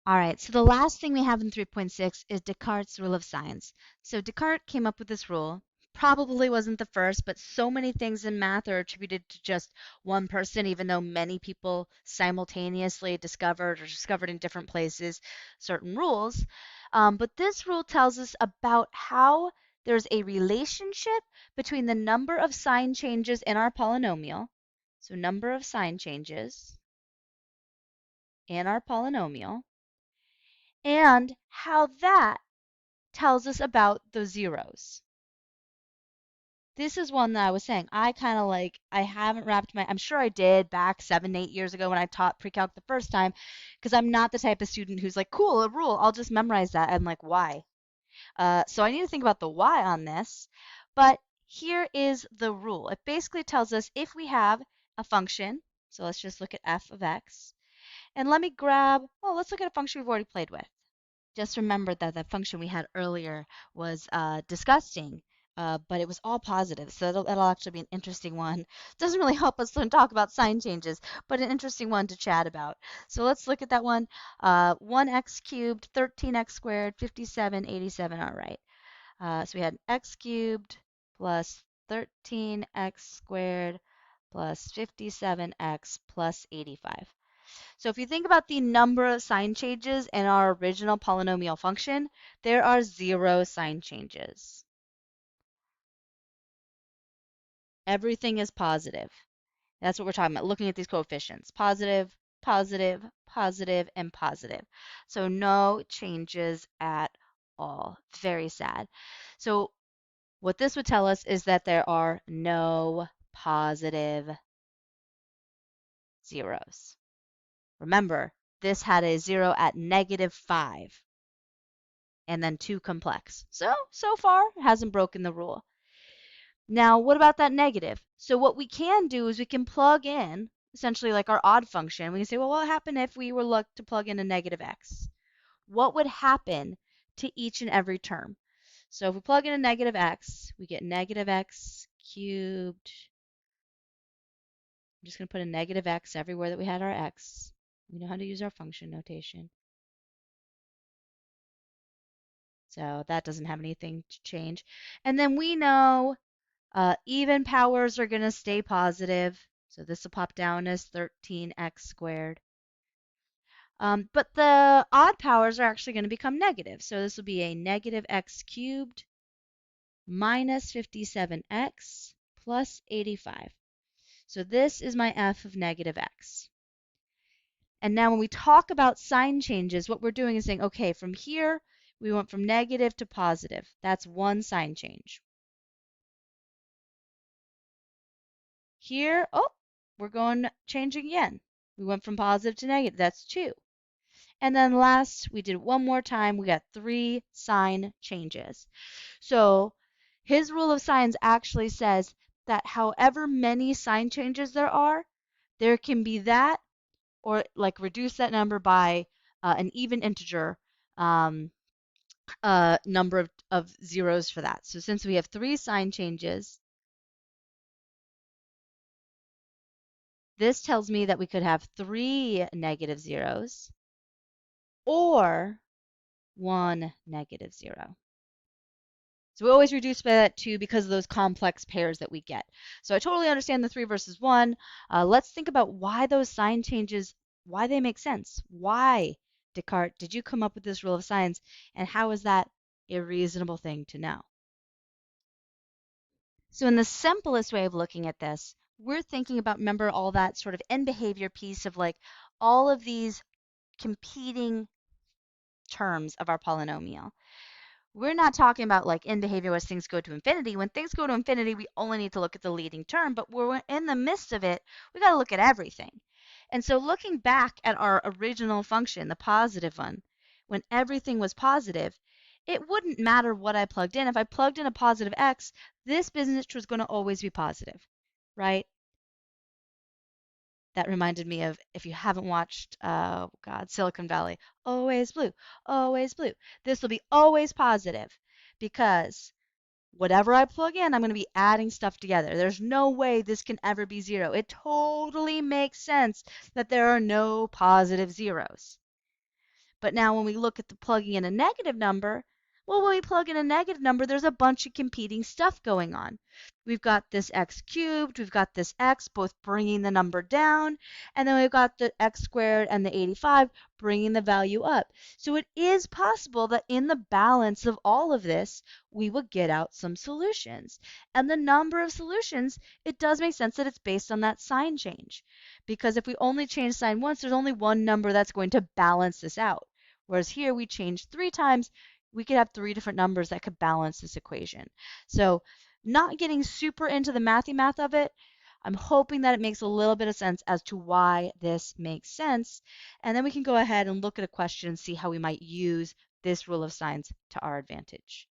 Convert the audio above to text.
All right, so the last thing we have in 3.6 is Descartes' rule of signs. So Descartes came up with this rule. Probably wasn't the first, but so many things in math are attributed to just one person, even though many people simultaneously discovered in different places certain rules. But this rule tells us about how there's a relationship between the number of sign changes in our polynomial, so number of sign changes in our polynomial, and how that tells us about the zeros. This is one that I was saying, I kind of like, I haven't wrapped I'm sure I did back 7, 8 years ago when I taught pre-calc the first time, because I'm not the type of student who's like, cool, a rule, I'll just memorize that. I'm like, why? So I need to think about the why on this, but here is the rule. It basically tells us if we have a function, so let's just look at f of x, and let me grab, well, let's look at a function we've already played with. Just remember that the function we had earlier was disgusting, but it was all positive. So it'll actually be an interesting one. Doesn't really help us to talk about sign changes, but an interesting one to chat about. So let's look at that one. 1x cubed, 13x squared, 57, 87. All right. So we had x cubed plus 13x squared plus 57x plus 85. So if you think about the number of sign changes in our original polynomial function, there are 0 sign changes. Everything is positive. That's what we're talking about, looking at these coefficients. Positive, positive, positive, and positive. So no changes at all. Very sad. So what this would tell us is that there are no positive zeros. Remember, this had a 0 at -5. And then 2 complex. So far, it hasn't broken the rule. Now, what about that negative? So what we can do is we can plug in, essentially like our odd function. We can say, well, what would happen if we were to plug in a negative x? What would happen to each and every term? So if we plug in a negative x, we get negative x cubed. I'm just going to put a negative x everywhere that we had our x. We know how to use our function notation. So that doesn't have anything to change. And then we know even powers are going to stay positive. So this will pop down as 13x squared. But the odd powers are actually going to become negative. So this will be a negative x cubed minus 57x plus 85. So this is my f of negative x. And now when we talk about sign changes, what we're doing is saying, okay, from here, we went from negative to positive. That's one sign change. Here, oh, we're going changing again. We went from positive to negative. That's 2. And then last, we did one more time. We got 3 sign changes. So his rule of signs actually says that however many sign changes there can be that or like reduce that number by an even integer number of zeros for that. So since we have 3 sign changes, this tells me that we could have 3 negative zeros or 1 negative 0. So we always reduce by that 2 because of those complex pairs that we get. So I totally understand the 3 versus 1. Let's think about why those sign changes, why they make sense. Why, Descartes, did you come up with this rule of signs, and how is that a reasonable thing to know? So in the simplest way of looking at this, we're thinking about, remember, all that sort of end behavior piece of like all of these competing terms of our polynomial. We're not talking about like in behavior as things go to infinity. When things go to infinity, we only need to look at the leading term, but we're in the midst of it, we got to look at everything. And so looking back at our original function, the positive one, when everything was positive, it wouldn't matter what I plugged in. If I plugged in a positive x, this business was going to always be positive, right? That reminded me of, if you haven't watched, God, Silicon Valley, always blue, always blue. This will be always positive because whatever I plug in, I'm going to be adding stuff together. There's no way this can ever be 0. It totally makes sense that there are no positive zeros. But now when we look at the plugging in a negative number, well, when we plug in a negative number, there's a bunch of competing stuff going on. We've got this x cubed, we've got this x, both bringing the number down, and then we've got the x squared and the 85 bringing the value up. So it is possible that in the balance of all of this, we would get out some solutions. And the number of solutions, it does make sense that it's based on that sign change. Because if we only change sign once, there's only one number that's going to balance this out. Whereas here we change 3 times, we could have 3 different numbers that could balance this equation. So not getting super into the mathy math of it, I'm hoping that it makes a little bit of sense as to why this makes sense. And then we can go ahead and look at a question and see how we might use this rule of signs to our advantage.